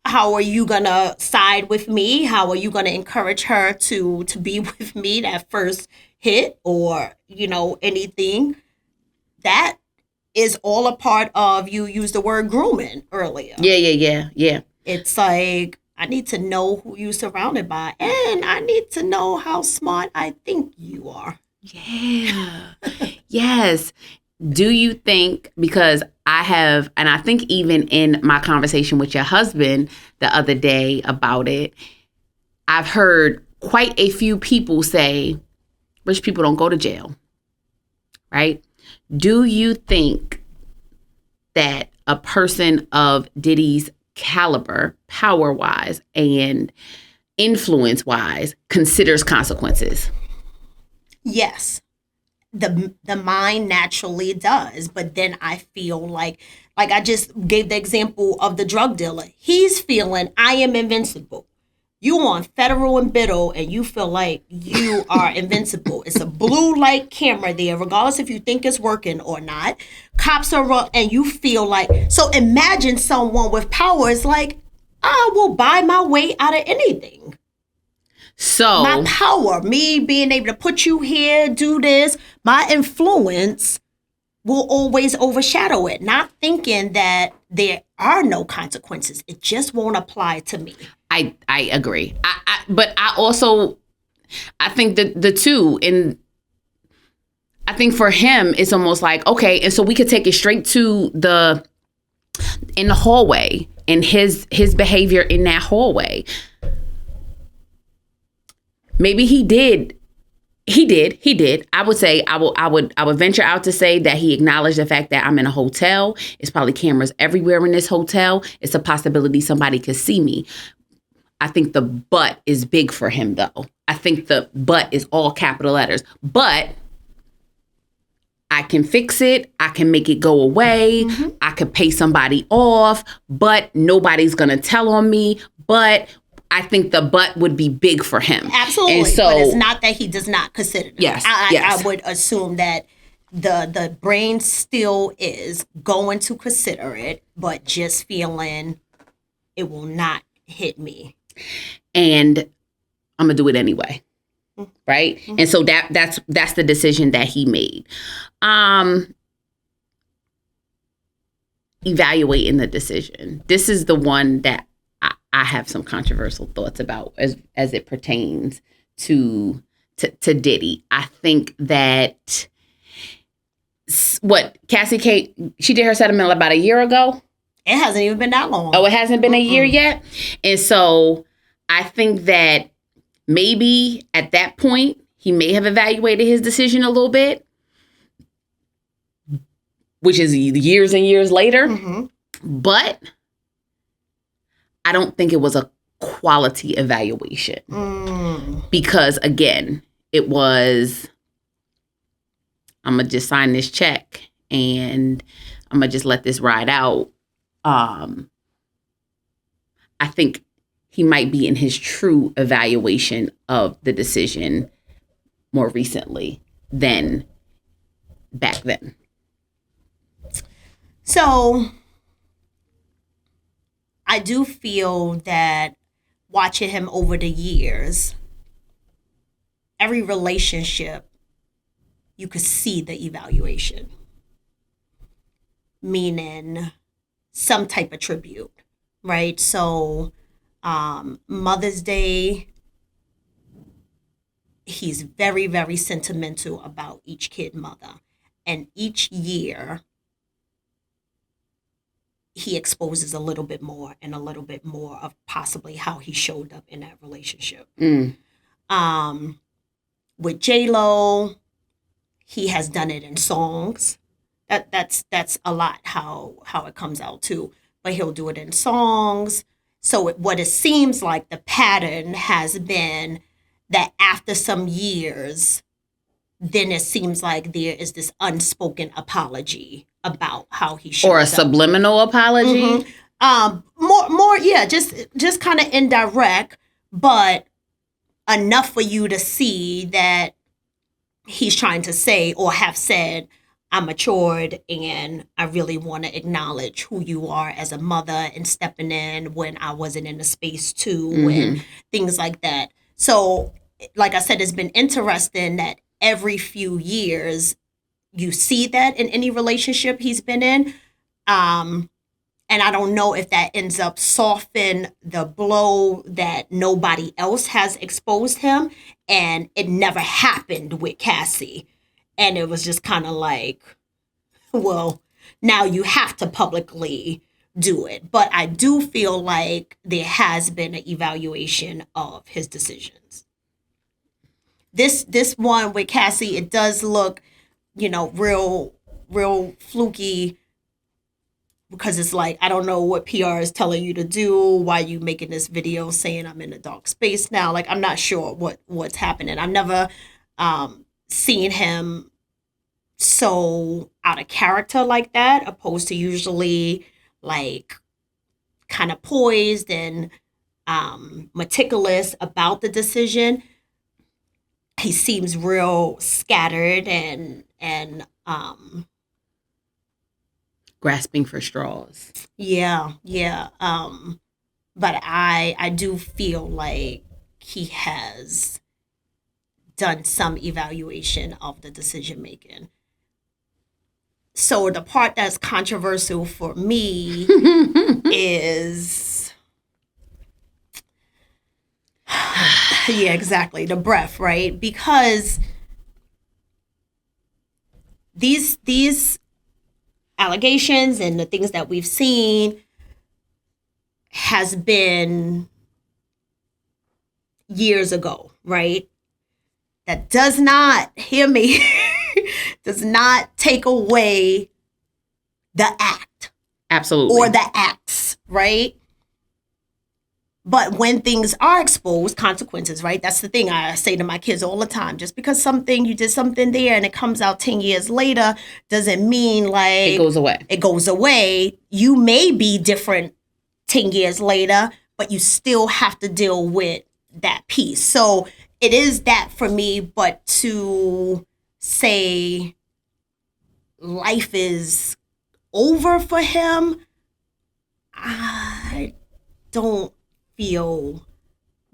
how are you gonna side with me? How are you gonna encourage her to be with me that first hit or anything? That is all a part of, you used the word grooming earlier. Yeah. It's like, I need to know who you're surrounded by, and I need to know how smart I think you are. Yeah. Yes. Do you think, because I think even in my conversation with your husband the other day about it, I've heard quite a few people say, rich people don't go to jail, right? Do you think that a person of Diddy's caliber, power-wise and influence-wise, considers consequences? Yes. The mind naturally does, but then I feel like I just gave the example of the drug dealer. He's feeling, I am invincible. You on federal and biddle and you feel like you are invincible. It's a blue light camera there, regardless if you think it's working or not. Cops are up and you feel like, so imagine someone with power is like, I will buy my way out of anything. So my power, me being able to put you here, do this, my influence will always overshadow it. Not thinking that there are no consequences. It just won't apply to me. I agree. But I think that the two, and I think for him, it's almost like, okay, and so we could take it straight to in the hallway and his behavior in that hallway. Maybe he did. I would say I would venture out to say that he acknowledged the fact that I'm in a hotel. It's probably cameras everywhere in this hotel. It's a possibility somebody could see me. I think the but is big for him, though. I think the but is all capital letters. But I can fix it. I can make it go away. Mm-hmm. I could pay somebody off, but nobody's going to tell on me. But I think the but would be big for him. Absolutely. And so, but it's not that he does not consider it. Yes, I would assume that the brain still is going to consider it, but just feeling it will not hit me. And I'm going to do it anyway. Right. Mm-hmm. And so that's the decision that he made. Evaluating the decision. This is the one that I have some controversial thoughts about as it pertains to Diddy. I think that Cassie Kate, she did her settlement about a year ago. It hasn't even been that long. Oh, it hasn't been a year yet. And so I think that maybe at that point, he may have evaluated his decision a little bit, which is years and years later. Mm-hmm. But I don't think it was a quality evaluation. Because, again, it was, I'm going to just sign this check and I'm going to just let this ride out. I think he might be in his true evaluation of the decision more recently than back then. So I do feel that watching him over the years, every relationship, you could see the evaluation. Meaning some type of tribute, right? So Mother's Day, he's very, very sentimental about each kid mother. And each year, he exposes a little bit more and a little bit more of possibly how he showed up in that relationship. With J-Lo, he has done it in songs. That's a lot how it comes out too. But he'll do it in songs. So what it seems like the pattern has been that after some years, then it seems like there is this unspoken apology about how he showed up. Or a subliminal apology? More, yeah, just kind of indirect, but enough for you to see that he's trying to say or have said, I'm matured and I really want to acknowledge who you are as a mother and stepping in when I wasn't in the space too and things like that. So, like I said, it's been interesting that every few years you see that in any relationship he's been in. And I don't know if that ends up soften the blow that nobody else has exposed him. And it never happened with Cassie. And it was just kind of like, well, now you have to publicly do it. But I do feel like there has been an evaluation of his decisions. This one with Cassie, it does look, real fluky, because it's like, I don't know what PR is telling you to do. Why you making this video saying I'm in a dark space now? Like, I'm not sure what's happening. I've never seen him so out of character like that, opposed to usually like kind of poised and meticulous about the decision. He seems real scattered and grasping for straws. Yeah. But I do feel like he has done some evaluation of the decision making. So the part that's controversial for me is, yeah, exactly, the breath, right? Because these allegations and the things that we've seen has been years ago, right? That does not, hear me, does not take away the act. Absolutely. Or the acts, right? But when things are exposed, consequences, right? That's the thing I say to my kids all the time. Just because you did something there and it comes out 10 years later doesn't mean like it goes away. It goes away. You may be different 10 years later, but you still have to deal with that piece. So it is that for me, but to say life is over for him, I don't feel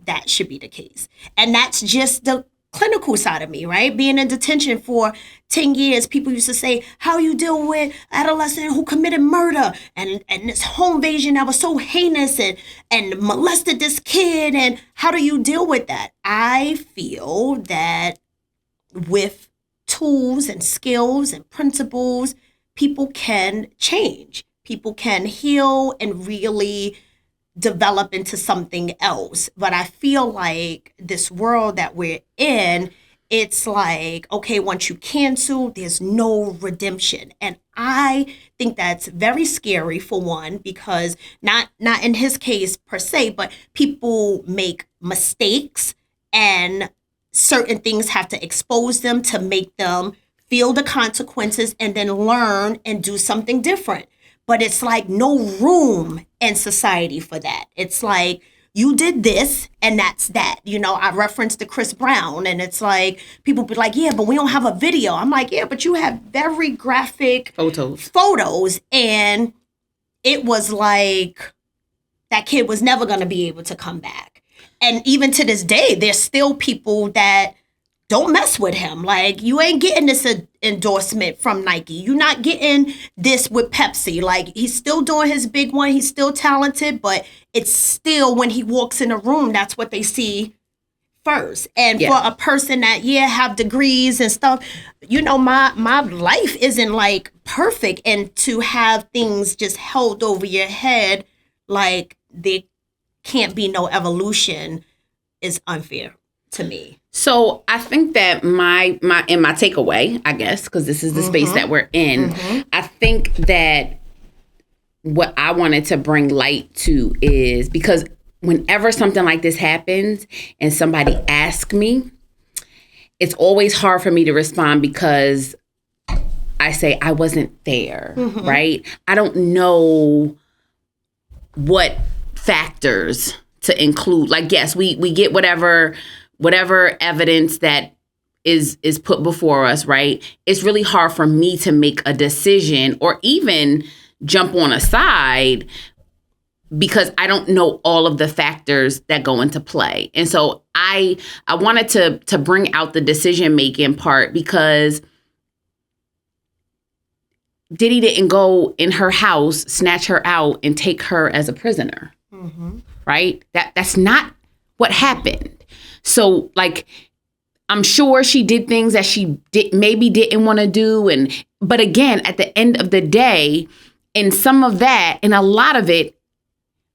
that should be the case. And that's just the clinical side of me, right? Being in detention for 10 years, people used to say, how you deal with adolescent who committed murder and this home invasion that was so heinous and molested this kid, and how do you deal with that? I feel that with tools and skills and principles, people can change. People can heal and really develop into something else. But I feel like this world that we're in, it's like, okay, once you cancel, there's no redemption. And I think that's very scary, for one, because not in his case per se, but people make mistakes and certain things have to expose them to make them feel the consequences and then learn and do something different. But it's like no room in society for that. It's like, you did this and that's that. You know, I referenced to Chris Brown and it's like, people be like, yeah, but we don't have a video. I'm like, yeah, but you have very graphic photos. And it was like, that kid was never going to be able to come back. And even to this day, there's still people that don't mess with him. Like, you ain't getting this endorsement from Nike. You're not getting this with Pepsi. Like, he's still doing his big one. He's still talented, but it's still, when he walks in a room, that's what they see first. And for a person that, have degrees and stuff, you know, my life isn't like perfect. And to have things just held over your head, like there can't be no evolution, is unfair to me. So I think that my takeaway, I guess, because this is the space that we're in, I think that what I wanted to bring light to is, because whenever something like this happens and somebody asks me, it's always hard for me to respond because I say I wasn't there, right? I don't know what factors to include. Like, yes, we get whatever evidence that is put before us, right? It's really hard for me to make a decision or even jump on a side because I don't know all of the factors that go into play. And so I wanted to bring out the decision-making part because Diddy didn't go in her house, snatch her out, and take her as a prisoner, right? That's not what happened. So, like, I'm sure she did things that she maybe didn't want to do. But again, at the end of the day, in some of that, and a lot of it,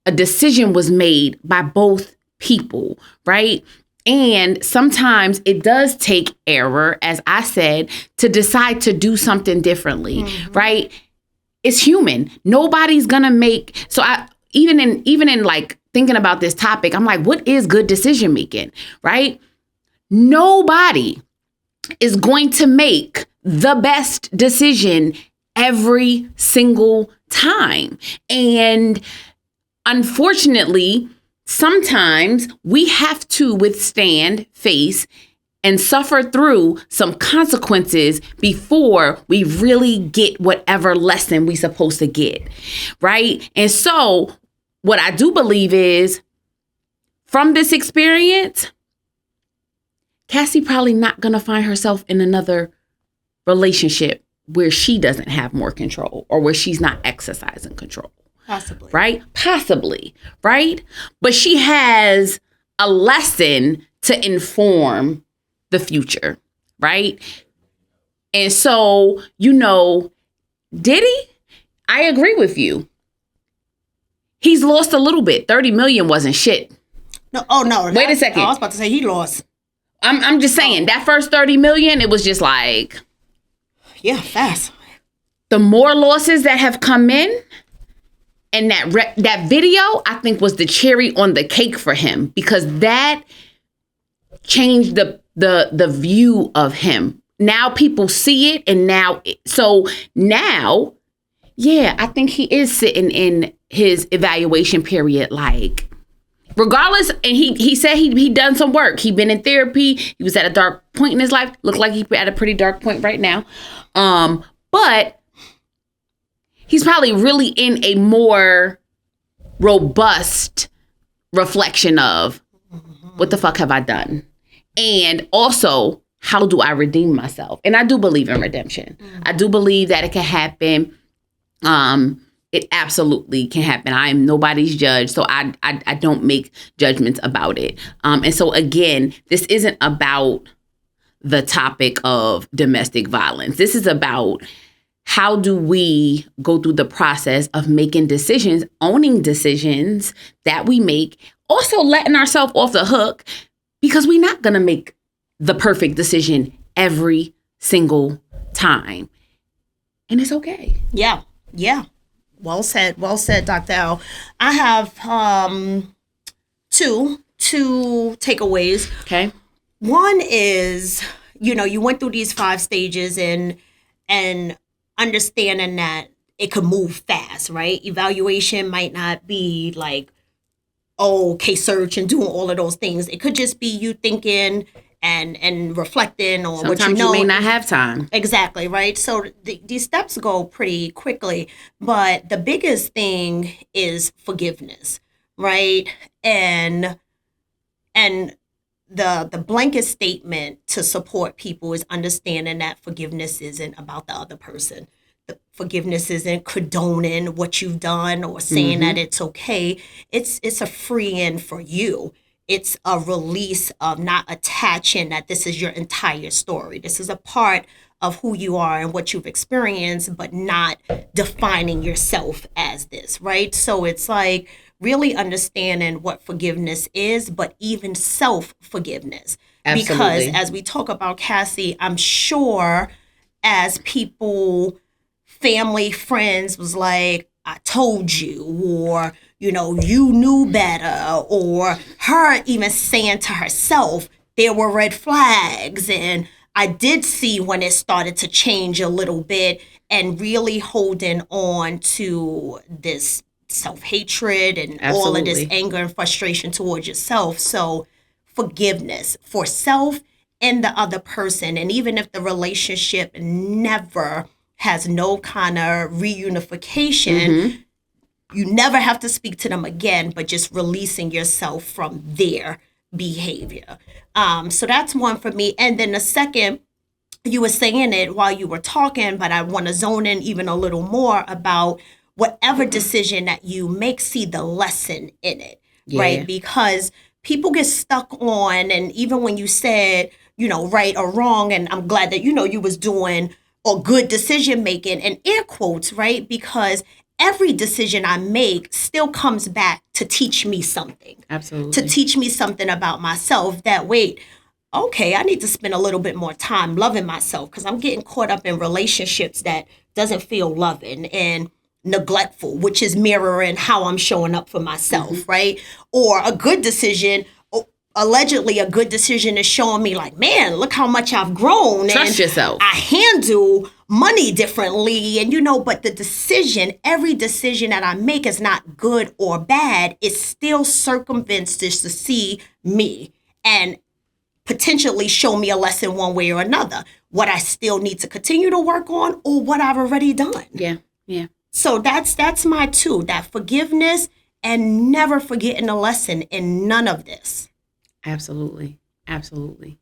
a decision was made by both people, right? And sometimes it does take error, as I said, to decide to do something differently, right? It's human. Nobody's gonna make. So even in like thinking about this topic, I'm like, what is good decision making, right? Nobody is going to make the best decision every single time. And unfortunately, sometimes we have to face, and suffer through some consequences before we really get whatever lesson we're supposed to get, right? And so what I do believe is from this experience, Cassie probably not going to find herself in another relationship where she doesn't have more control or where she's not exercising control. Possibly. Right? Possibly. Right? But she has a lesson to inform the future. Right? And so, Diddy, I agree with you. He's lost a little bit. 30 million wasn't shit. No, oh no. Wait a second. I was about to say he lost. I'm just saying that first 30 million, it was just like, yeah, fast. The more losses that have come in, and that video, I think, was the cherry on the cake for him, because that changed the view of him. Now people see it, and now I think he is sitting in his evaluation period, like, regardless. And he said he done some work. He been in therapy. He was at a dark point in his life. Looked like he's at a pretty dark point right now. But he's probably really in a more robust reflection of what the fuck have I done? And also, how do I redeem myself? And I do believe in redemption. I do believe that it can happen. It absolutely can happen. I am nobody's judge, so I don't make judgments about it. And so again, this isn't about the topic of domestic violence. This is about how do we go through the process of making decisions, owning decisions that we make, also letting ourselves off the hook, because we're not going to make the perfect decision every single time. And it's okay. Yeah. Yeah. Well said, Dr. L. I have two takeaways. Okay. One is, you went through these 5 stages and understanding that it could move fast, right? Evaluation might not be like, case search and doing all of those things. It could just be you thinking and reflecting on what you know. Sometimes you may not have time. Exactly, right? So these steps go pretty quickly. But the biggest thing is forgiveness, right? And the blanket statement to support people is understanding that forgiveness isn't about the other person. The forgiveness isn't condoning what you've done or saying that it's okay. It's a freeing for you. It's a release of not attaching that this is your entire story. This is a part of who you are and what you've experienced, but not defining yourself as this, right? So it's like really understanding what forgiveness is, but even self-forgiveness. Absolutely. Because as we talk about Cassie, I'm sure as people, family, friends was like, I told you, or, you knew better, or her even saying to herself, there were red flags. And I did see when it started to change a little bit and really holding on to this self-hatred and all of this anger and frustration towards yourself. So forgiveness for self and the other person. And even if the relationship never has no kind of reunification, you never have to speak to them again, but just releasing yourself from their behavior. So that's one for me. And then the second, you were saying it while you were talking, but I want to zone in even a little more about whatever decision that you make, see the lesson in it, right? Because people get stuck on, and even when you said, right or wrong, and I'm glad that, you was doing or good decision making in air quotes, right? Because every decision I make still comes back to teach me something. Absolutely. To teach me something about myself that, okay, I need to spend a little bit more time loving myself, because I'm getting caught up in relationships that doesn't feel loving and neglectful, which is mirroring how I'm showing up for myself, right? Or a good decision, allegedly a good decision is showing me like, man, look how much I've grown. Trust yourself. I handle money differently. And, but the decision, every decision that I make is not good or bad. It still circumvents this to see me and potentially show me a lesson one way or another. What I still need to continue to work on or what I've already done. Yeah. So that's my two, that forgiveness and never forgetting a lesson in none of this. Absolutely. Absolutely.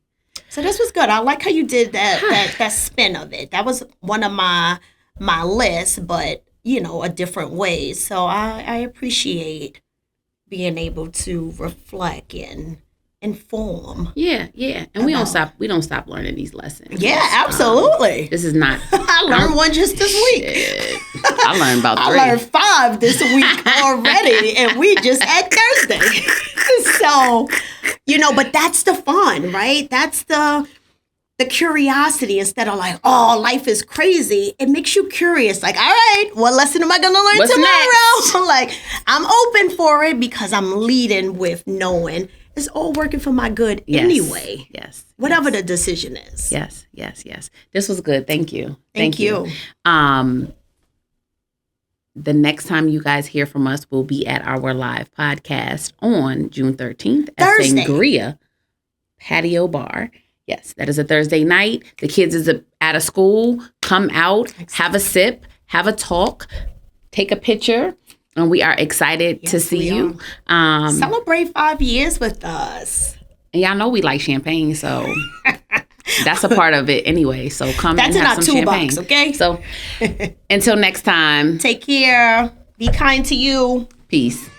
So this was good. I like how you did that spin of it. That was one of my lists, but a different way. So I appreciate being able to reflect and inform. Yeah. And we don't stop learning these lessons. Yeah, absolutely. This is not I learned one just this week. I learned about 3. I learned 5 this week already, and we just at Thursday. So, but that's the fun, right? That's the curiosity. Instead of like, oh, life is crazy. It makes you curious. Like, all right, what lesson am I going to learn tomorrow? Like, I'm open for it because I'm leading with knowing it's all working for my good anyway. Yes. Whatever the decision is. Yes. This was good. Thank you. Thank you. The next time you guys hear from us will be at our live podcast on June 13th at Sangria Patio Bar. Yes, that is a Thursday night. The kids is out of school. Come out, have a sip, have a talk, take a picture. And we are excited to see you. Celebrate 5 years with us. And y'all know we like champagne, so that's a part of it anyway. So come and have some champagne. That's in our toolbox, okay? So until next time. Take care. Be kind to you. Peace.